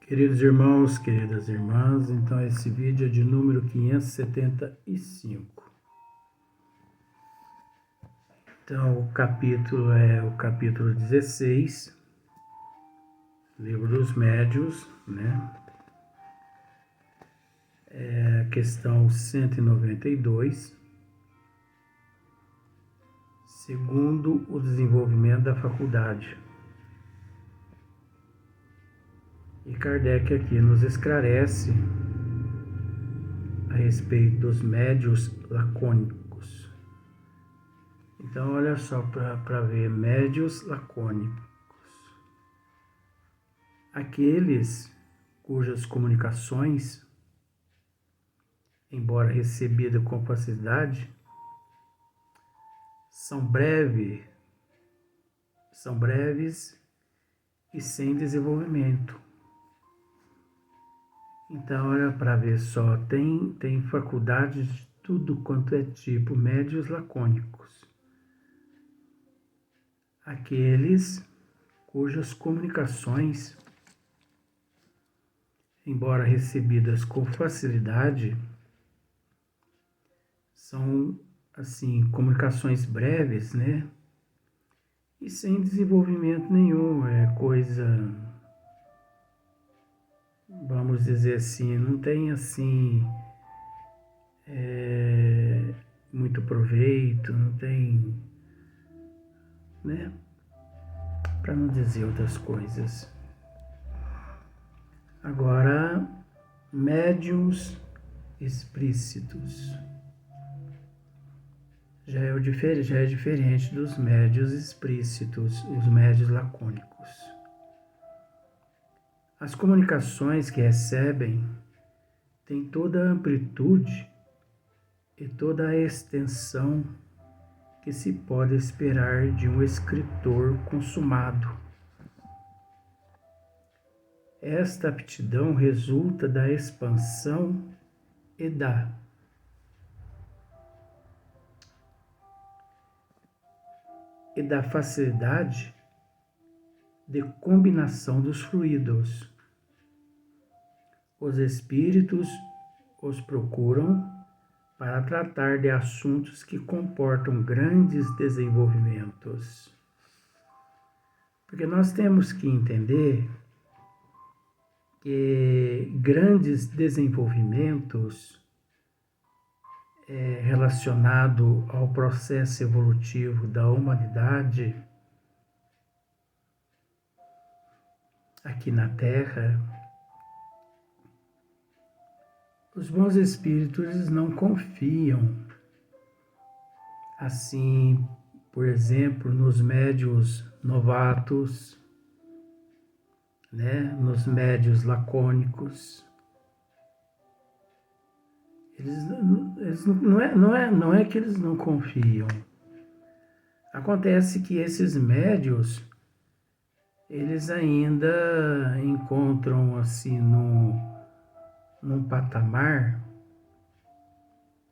Queridos irmãos, queridas irmãs, então esse vídeo é de número 575. Então o capítulo é o capítulo 16, Livro dos Médiuns, né? É a questão 192, segundo o desenvolvimento da faculdade. E Kardec aqui nos esclarece a respeito dos médiuns lacônicos. Então, olha só para ver, médiuns lacônicos. Aqueles cujas comunicações, embora recebidas com facilidade, são breves e sem desenvolvimento. Então, olha para ver só, tem faculdades de tudo quanto é tipo, médiuns lacônicos. Aqueles cujas comunicações, embora recebidas com facilidade, são, assim, comunicações breves, né? E sem desenvolvimento nenhum, é coisa, vamos dizer assim, não tem, assim, muito proveito, não tem, né? Para não dizer outras coisas. Agora, médiuns explícitos. Já é diferente dos médiuns explícitos, os médiuns lacônicos. As comunicações que recebem têm toda a amplitude e toda a extensão que se pode esperar de um escritor consumado. Esta aptidão resulta da expansão e da facilidade de combinação dos fluidos. Os espíritos os procuram para tratar de assuntos que comportam grandes desenvolvimentos. Porque nós temos que entender que grandes desenvolvimentos relacionados ao processo evolutivo da humanidade aqui na Terra, os bons espíritos não confiam, assim, por exemplo, nos médiuns novatos, né, nos médiuns lacônicos. Eles não é que eles não confiam. Acontece que esses médiuns, eles ainda encontram assim num patamar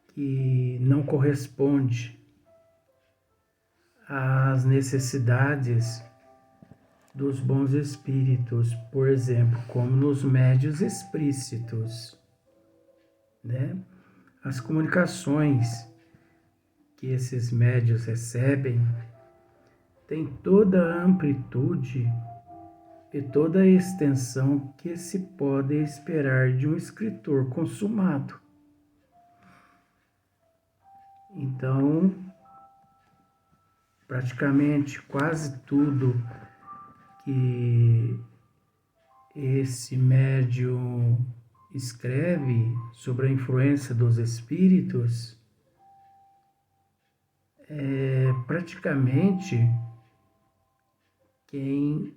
que não corresponde às necessidades dos bons espíritos, por exemplo, como nos médiuns explícitos, né? As comunicações que esses médiuns recebem têm toda a amplitude e toda a extensão que se pode esperar de um escritor consumado. Então, praticamente quase tudo que esse médium escreve sobre a influência dos espíritos, praticamente quem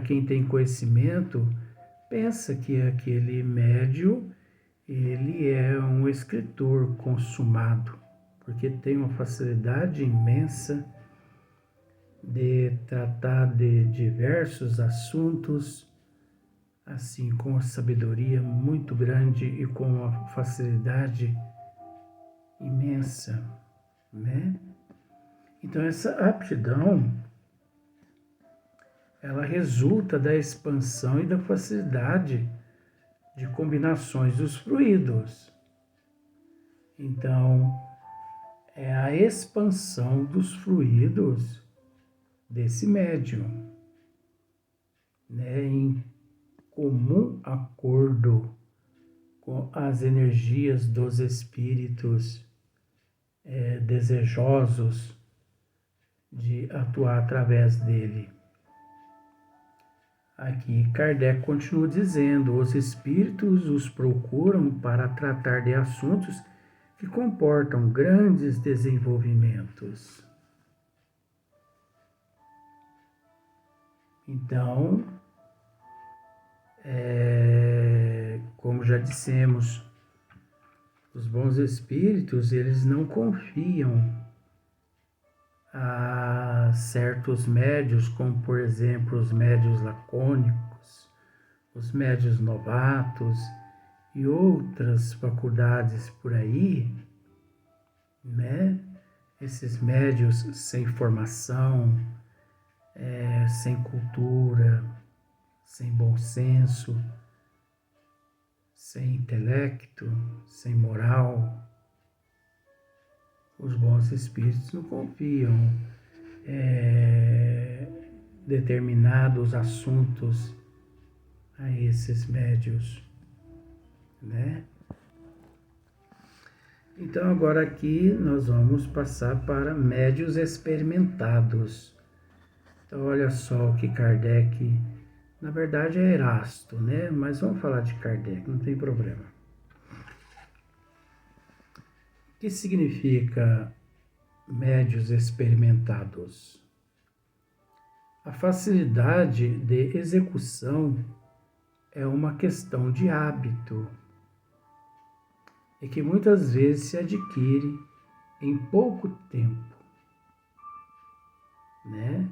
quem tem conhecimento, pensa que aquele médium, ele é um escritor consumado, porque tem uma facilidade imensa de tratar de diversos assuntos, assim, com uma sabedoria muito grande e com uma facilidade imensa, né? Então, essa aptidão, ela resulta da expansão e da facilidade de combinações dos fluidos. Então, é a expansão dos fluidos desse médium, né, em comum acordo com as energias dos espíritos desejosos de atuar através dele. Aqui Kardec continua dizendo: os espíritos os procuram para tratar de assuntos que comportam grandes desenvolvimentos. Então, como já dissemos, os bons espíritos, eles não confiam a certos médios, como por exemplo os médios lacônicos, os médios novatos e outras faculdades por aí, né? Esses médios sem formação, sem cultura, sem bom senso, sem intelecto, sem moral. Os bons espíritos não confiam determinados assuntos a esses médios, né? Então agora aqui nós vamos passar para médios experimentados. Então olha só o que Kardec, na verdade é Erasto, né? Mas vamos falar de Kardec, não tem problema. O que significa médios experimentados? A facilidade de execução é uma questão de hábito e que muitas vezes se adquire em pouco tempo, né?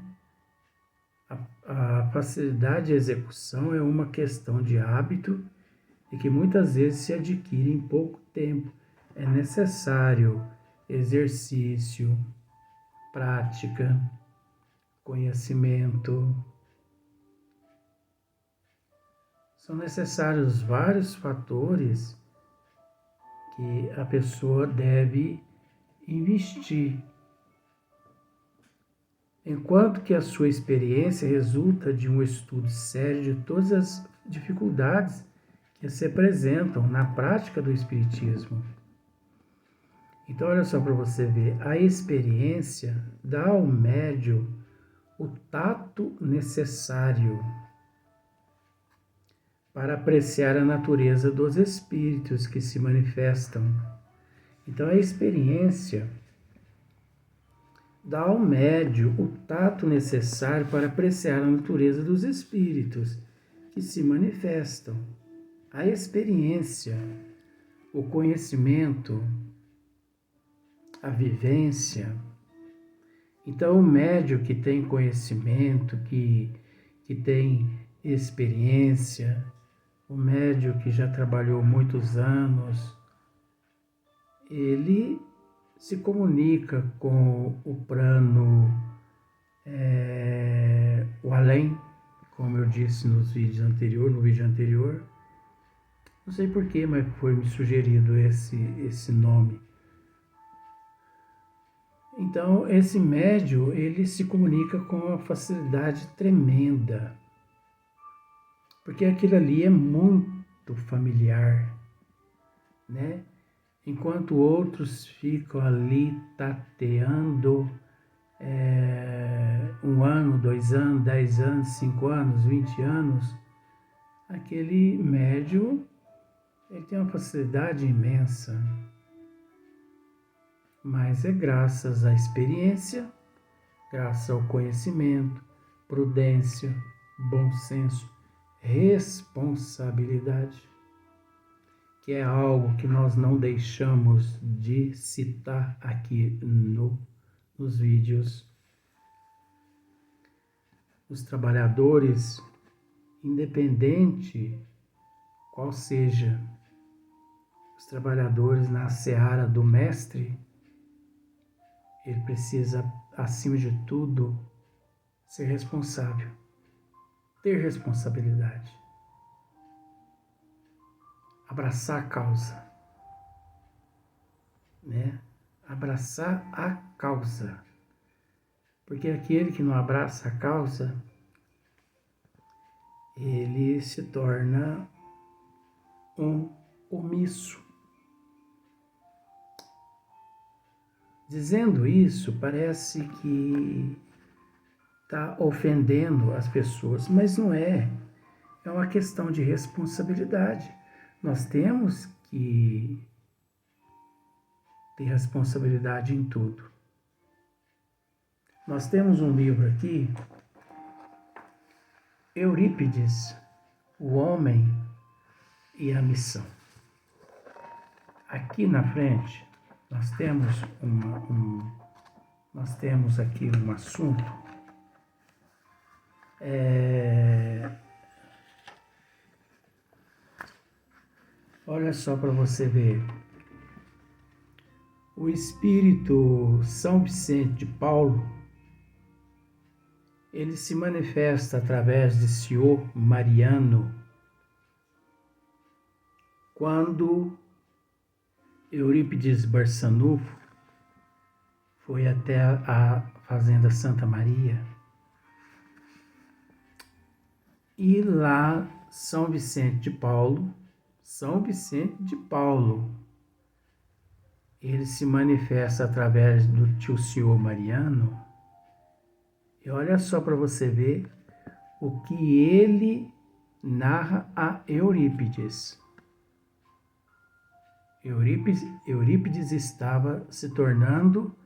A facilidade de execução é uma questão de hábito e que muitas vezes se adquire em pouco tempo. É necessário exercício, prática, conhecimento. São necessários vários fatores que a pessoa deve investir. Enquanto que a sua experiência resulta de um estudo sério de todas as dificuldades que se apresentam na prática do Espiritismo. Então, olha só para você ver, a experiência dá ao médium o tato necessário para apreciar a natureza dos espíritos que se manifestam. Então, a experiência dá ao médium o tato necessário para apreciar a natureza dos espíritos que se manifestam. A experiência, o conhecimento, a vivência. Então, o médium que tem conhecimento, que tem experiência, o médium que já trabalhou muitos anos, ele se comunica com o plano, o além, como eu disse no vídeo anterior. Não sei porquê, mas foi me sugerido esse nome. Então, esse médium, ele se comunica com uma facilidade tremenda, porque aquilo ali é muito familiar, né? Enquanto outros ficam ali tateando 1 ano, 2 anos, 10 anos, 5 anos, 20 anos, aquele médium, ele tem uma facilidade imensa. Mas é graças à experiência, graças ao conhecimento, prudência, bom senso, responsabilidade, que é algo que nós não deixamos de citar aqui nos vídeos. Os trabalhadores, independente qual seja, os trabalhadores na seara do mestre, ele precisa, acima de tudo, ser responsável. ter responsabilidade, abraçar a causa, né? Abraçar a causa, porque aquele que não abraça a causa, ele se torna um omisso. Dizendo isso, parece que está ofendendo as pessoas, mas não é. É uma questão de responsabilidade. Nós temos que ter responsabilidade em tudo. Nós temos um livro aqui, Eurípides, O Homem e a Missão. Aqui na frente, nós temos aqui um assunto. Olha só para você ver. O Espírito São Vicente de Paulo, ele se manifesta através de Senhor Mariano, quando Eurípides Barçanufo foi até a Fazenda Santa Maria, e lá São Vicente de Paulo, ele se manifesta através do tio Senhor Mariano, e olha só para você ver o que ele narra a Eurípides. Eurípides estava se tornando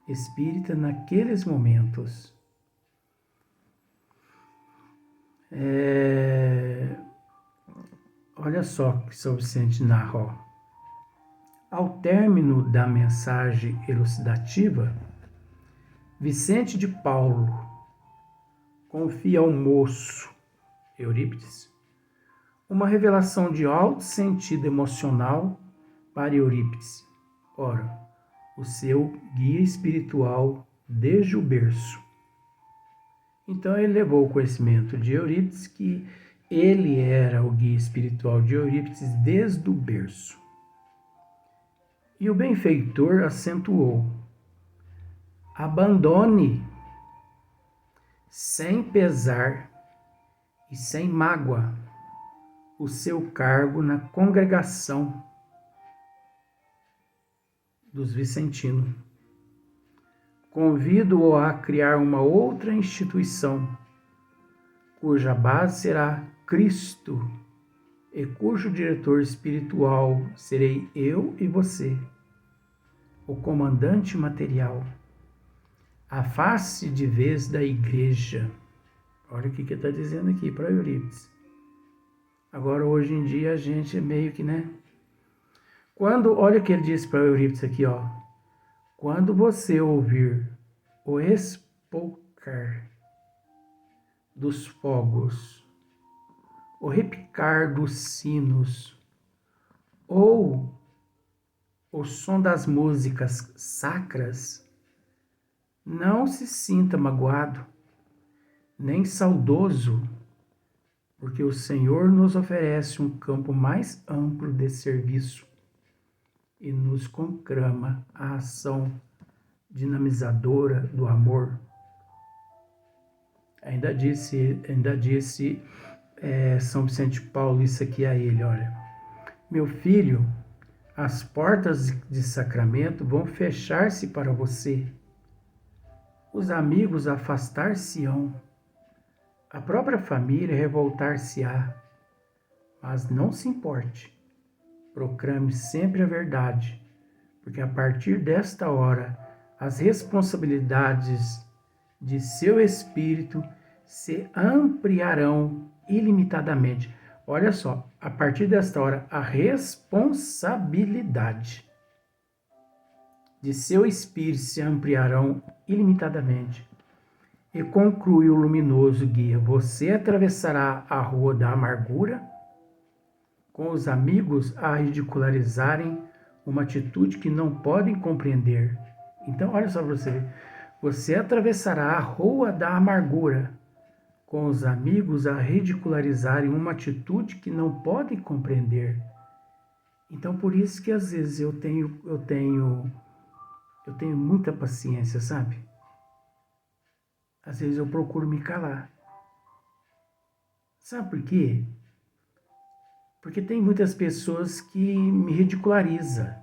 espírita naqueles momentos. Olha só que São Vicente narra. Ao término da mensagem elucidativa, Vicente de Paulo confia ao moço Eurípides uma revelação de alto sentido emocional para Eurípides. Ora, o seu guia espiritual desde o berço. Então ele levou o conhecimento de Eurípides que ele era o guia espiritual de Eurípides desde o berço. E o benfeitor acentuou: abandone sem pesar e sem mágoa o seu cargo na congregação dos vicentinos. Convido-o a criar uma outra instituição, cuja base será Cristo e cujo diretor espiritual serei eu e você, o comandante material, a face de vez da igreja. Olha o que ele está dizendo aqui para Eurípides. Agora, hoje em dia, a gente é meio que, né? Olha o que ele disse para Eurípides aqui, ó. Quando você ouvir o espoucar dos fogos, o repicar dos sinos, ou o som das músicas sacras, não se sinta magoado, nem saudoso, porque o Senhor nos oferece um campo mais amplo de serviço e nos conclama a ação dinamizadora do amor. Ainda disse São Vicente de Paulo isso aqui a ele, olha: meu filho, as portas de sacramento vão fechar-se para você, os amigos afastar-se-ão, a própria família revoltar-se-á, mas não se importe, proclame sempre a verdade, porque a partir desta hora as responsabilidades de seu espírito se ampliarão ilimitadamente. Olha só, a partir desta hora, a responsabilidade de seu espírito se ampliarão ilimitadamente. E conclui o luminoso guia: você atravessará a rua da amargura, com os amigos a ridicularizarem uma atitude que não podem compreender. Então, olha só para você ver. Você atravessará a rua da amargura, com os amigos a ridicularizarem uma atitude que não podem compreender. Então, por isso que às vezes eu tenho muita paciência, sabe? Às vezes eu procuro me calar. Sabe por quê? Porque tem muitas pessoas que me ridicularizam,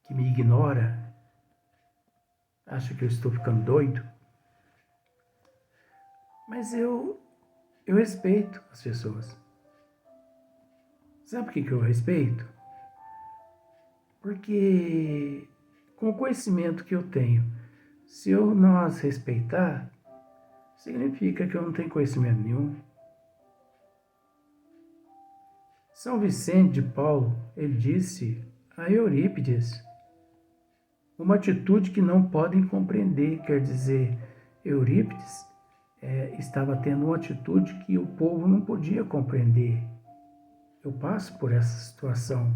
que me ignoram, acham que eu estou ficando doido. Mas eu respeito as pessoas. Sabe por que eu respeito? Porque com o conhecimento que eu tenho, se eu não as respeitar, significa que eu não tenho conhecimento nenhum. São Vicente de Paulo, ele disse a Eurípides, uma atitude que não podem compreender, quer dizer, Eurípides estava tendo uma atitude que o povo não podia compreender. Eu passo por essa situação.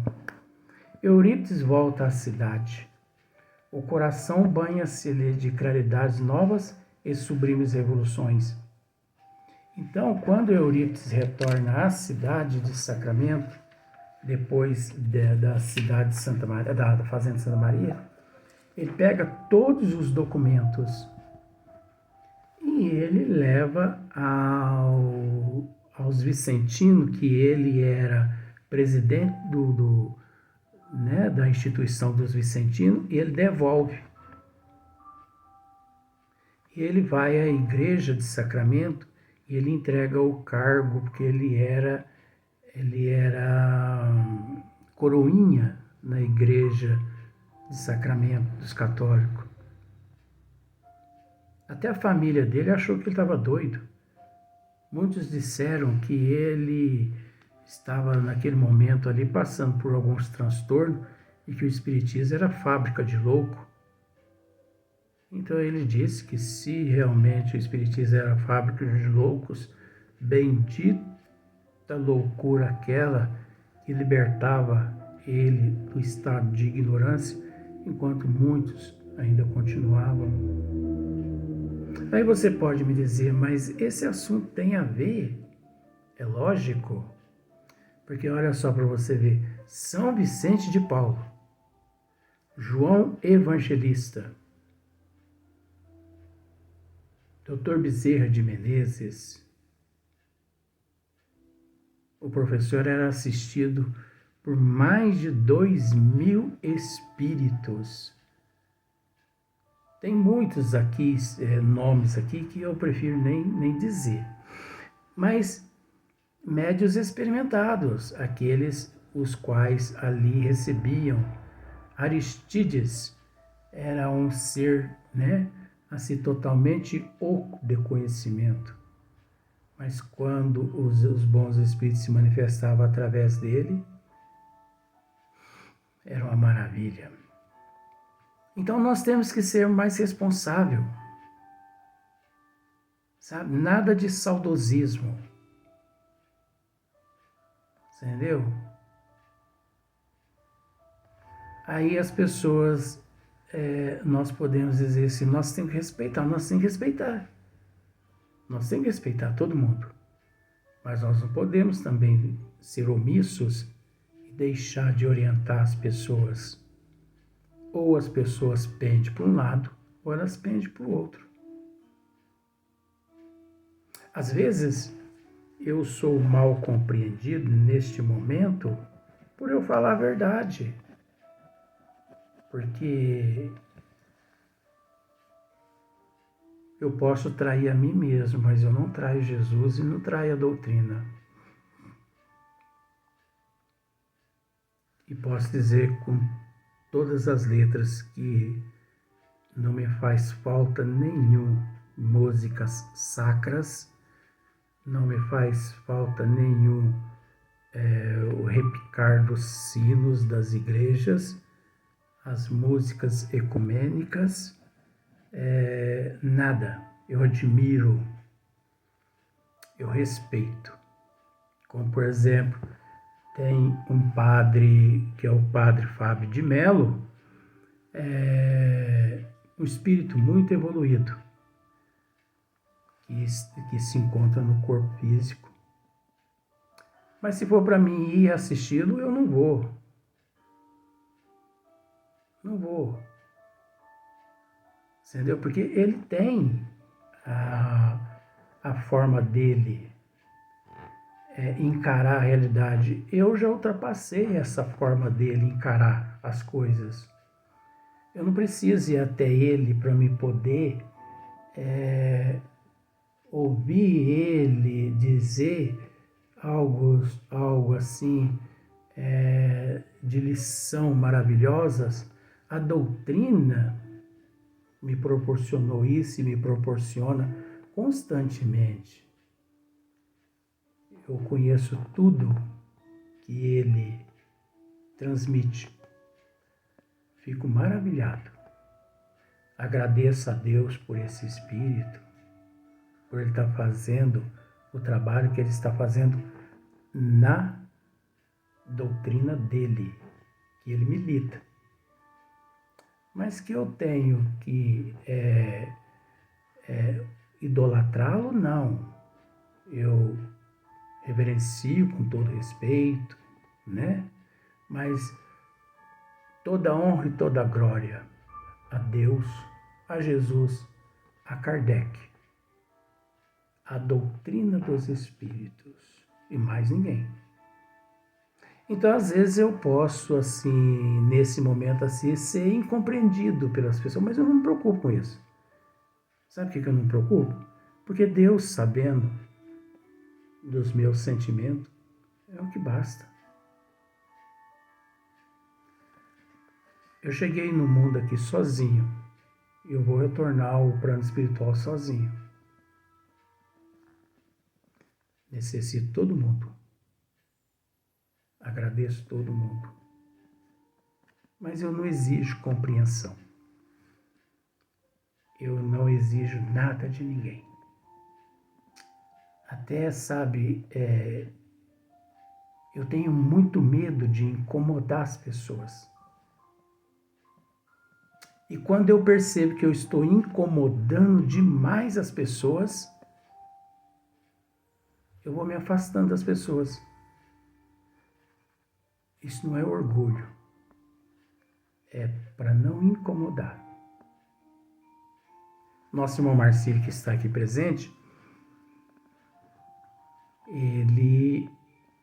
Eurípides volta à cidade. O coração banha-se-lhe de claridades novas e sublimes revoluções. Então, quando Eurípides retorna à cidade de Sacramento, depois da cidade de Santa Maria, da fazenda de Santa Maria, ele pega todos os documentos e ele leva aos vicentinos, que ele era presidente da instituição dos vicentinos, e ele devolve. E ele vai à igreja de Sacramento e ele entrega o cargo, porque ele era coroinha na igreja de Sacramento dos católicos. Até a família dele achou que ele estava doido. Muitos disseram que ele estava naquele momento ali passando por alguns transtornos e que o espiritismo era fábrica de louco. Então ele disse que se realmente o espiritismo era fábrica de loucos, bendita loucura aquela que libertava ele do estado de ignorância, enquanto muitos ainda continuavam. Aí você pode me dizer, mas esse assunto tem a ver? É lógico, porque olha só para você ver, São Vicente de Paulo, João Evangelista, Dr. Bezerra de Menezes, o professor era assistido por mais de 2.000 espíritos. Tem muitos aqui, nomes aqui, que eu prefiro nem dizer. Mas médios experimentados, aqueles os quais ali recebiam. Aristides era um ser, assim, totalmente oco de conhecimento. Mas quando os bons espíritos se manifestavam através dele, era uma maravilha. Então nós temos que ser mais responsável, sabe? Nada de saudosismo, entendeu? Aí as pessoas, nós podemos dizer assim, nós temos que respeitar. Nós temos que respeitar todo mundo. Mas nós não podemos também ser omissos e deixar de orientar as pessoas. Ou as pessoas pendem para um lado, ou elas pendem para o outro. Às vezes, eu sou mal compreendido neste momento por eu falar a verdade. Porque eu posso trair a mim mesmo, mas eu não traio Jesus e não traio a doutrina. E posso dizer com todas as letras que não me faz falta nenhum músicas sacras, não me faz falta nenhum o repicar dos sinos das igrejas, as músicas ecumênicas, nada. Eu admiro, eu respeito. Como, por exemplo, tem um padre, que é o padre Fábio de Mello, um espírito muito evoluído. que se encontra no corpo físico. Mas se for para mim ir assisti-lo, eu não vou. Não vou. Entendeu? Porque ele tem a forma dele encarar a realidade. Eu já ultrapassei essa forma dele encarar as coisas. Eu não preciso ir até ele para me poder ouvir ele dizer algo assim de lição maravilhosas. A doutrina me proporcionou isso e me proporciona constantemente. Eu conheço tudo que ele transmite. Fico maravilhado. Agradeço a Deus por esse Espírito, por ele estar fazendo o trabalho que ele está fazendo na doutrina dele, que ele milita. Mas que eu tenho que idolatrá-lo, não. Eu reverencio com todo respeito, né? Mas toda honra e toda glória a Deus, a Jesus, a Kardec, a doutrina dos Espíritos e mais ninguém. Então, às vezes eu posso, assim, nesse momento assim, ser incompreendido pelas pessoas, mas eu não me preocupo com isso. Sabe por que eu não me preocupo? Porque Deus, sabendo dos meus sentimentos, é o que basta. Eu cheguei no mundo aqui sozinho. Eu vou retornar ao plano espiritual sozinho. Necessito todo mundo. Agradeço todo mundo. Mas eu não exijo compreensão. Eu não exijo nada de ninguém. Até, sabe, eu tenho muito medo de incomodar as pessoas. E quando eu percebo que eu estou incomodando demais as pessoas, eu vou me afastando das pessoas. Isso não é orgulho. É para não incomodar. Nosso irmão Marcílio, que está aqui presente, ele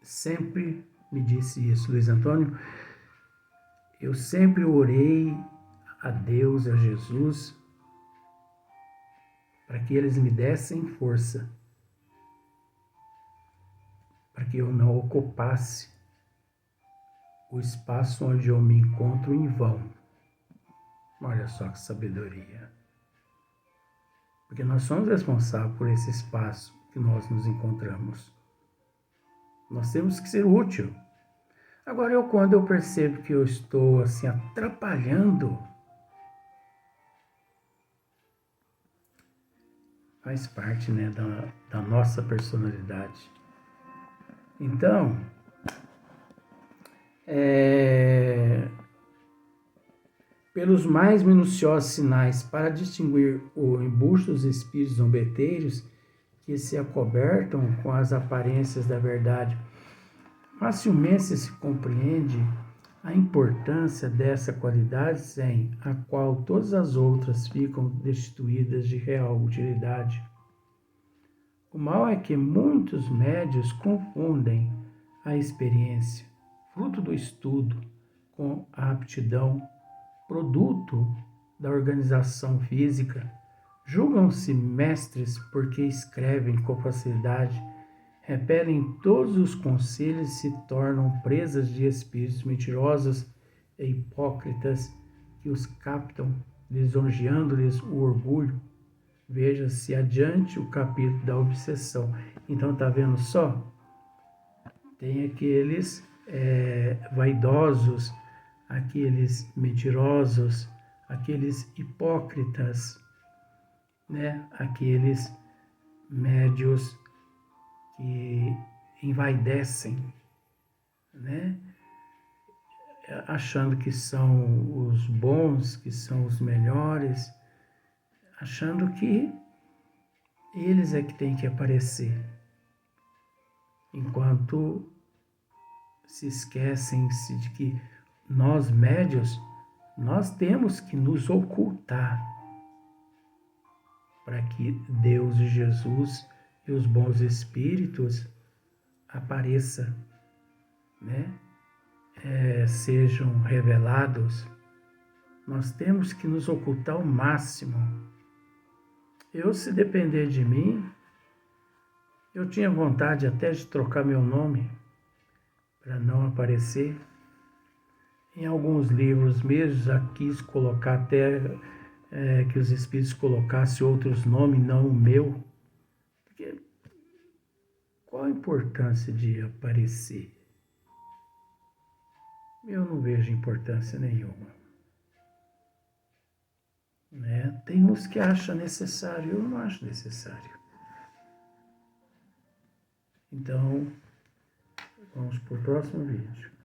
sempre me disse isso, Luiz Antônio. Eu sempre orei a Deus, a Jesus, para que eles me dessem força, para que eu não ocupasse o espaço onde eu me encontro em vão. Olha só que sabedoria. Porque nós somos responsáveis por esse espaço que nós nos encontramos. Nós temos que ser útil. Agora, quando eu percebo que eu estou assim atrapalhando, faz parte, né, da nossa personalidade. Então, pelos mais minuciosos sinais para distinguir o embuste dos espíritos zombeteiros que se acobertam com as aparências da verdade, facilmente se compreende a importância dessa qualidade sem a qual todas as outras ficam destituídas de real utilidade. O mal é que muitos médios confundem a experiência, fruto do estudo, com a aptidão, produto da organização física. Julgam-se mestres porque escrevem com facilidade, repelem todos os conselhos e se tornam presas de espíritos mentirosos e hipócritas que os captam, lisonjeando-lhes o orgulho. Veja-se adiante o capítulo da obsessão. Então, tá vendo só? Tem aqueles vaidosos, aqueles mentirosos, aqueles hipócritas, né? Aqueles médios que envaidecem, né? Achando que são os bons, que são os melhores, achando que Eles é que têm que aparecer. Enquanto se esquecem-se de que nós médios, nós temos que nos ocultar para que Deus e Jesus e os bons espíritos apareçam, né? Sejam revelados. Nós temos que nos ocultar ao máximo. Eu, se depender de mim, eu tinha vontade até de trocar meu nome para não aparecer. Em alguns livros mesmo já quis colocar até que os espíritos colocassem outros nomes, não o meu. Porque qual a importância de aparecer? Eu não vejo importância nenhuma. Né? Tem uns que acham necessário, eu não acho necessário. Então, vamos para o próximo vídeo.